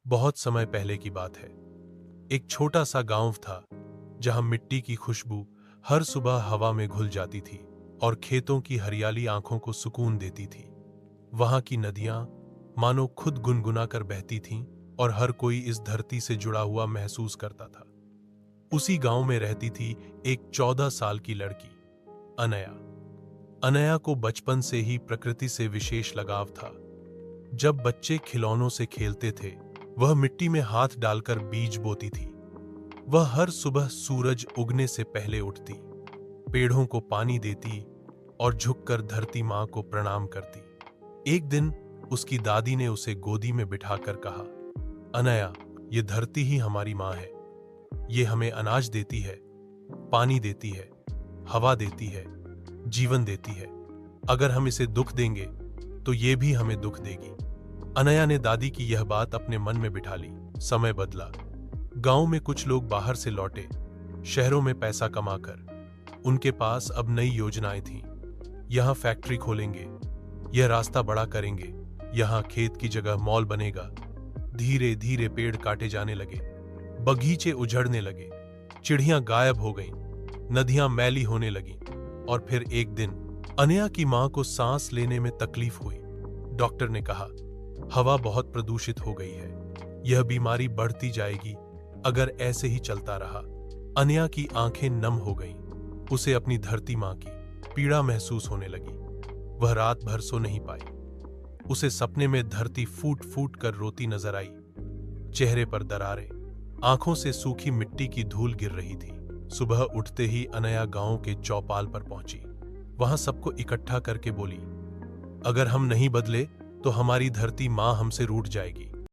बहुत समय पहले की बात है। एक छोटा सा गांव था जहां मिट्टी की खुशबू हर सुबह हवा में घुल जाती थी और खेतों की हरियाली आंखों को सुकून देती थी। वहां की नदियां मानो खुद गुनगुना कर बहती थीं और हर कोई इस धरती से जुड़ा हुआ महसूस करता था। उसी गांव में रहती थी एक 14 साल की लड़की, अनया। अनया को बचपन से ही प्रकृति से विशेष लगाव था। जब बच्चे खिलौनों से खेलते थे, वह मिट्टी में हाथ डालकर बीज बोती थी। वह हर सुबह सूरज उगने से पहले उठती, पेड़ों को पानी देती और झुककर धरती मां को प्रणाम करती। एक दिन उसकी दादी ने उसे गोदी में बिठाकर कहा, अनया, ये धरती ही हमारी मां है। ये हमें अनाज देती है, पानी देती है, हवा देती है, जीवन देती है। अगर हम इसे दुख देंगे तो ये भी हमें दुख देगी। अनया ने दादी की यह बात अपने मन में बिठा ली। समय बदला। गांव में कुछ लोग बाहर से लौटे, शहरों में पैसा कमाकर। उनके पास अब नई योजनाएं थीं। यहां फैक्ट्री खोलेंगे, यह रास्ता बड़ा करेंगे, यहां खेत की जगह मॉल बनेगा। धीरे धीरे पेड़ काटे जाने लगे, बगीचे उजड़ने लगे, चिड़ियां गायब हो गईं, नदियां मैली होने लगीं। और फिर एक दिन अनया की मां को सांस लेने में तकलीफ हुई। डॉक्टर ने कहा, हवा बहुत प्रदूषित हो गई है, यह बीमारी बढ़ती जाएगी अगर ऐसे ही चलता रहा। अनया की आंखें नम हो गईं। उसे अपनी धरती मां की पीड़ा महसूस होने लगी। वह रात भर सो नहीं पाई। उसे सपने में धरती फूट फूट कर रोती नजर आई। चेहरे पर दरारें, आंखों से सूखी मिट्टी की धूल गिर रही थी। सुबह उठते ही अनया गांव के चौपाल पर पहुंची। वहां सबको इकट्ठा करके बोली, अगर हम नहीं बदले तो हमारी धरती मां हमसे रूठ जाएगी।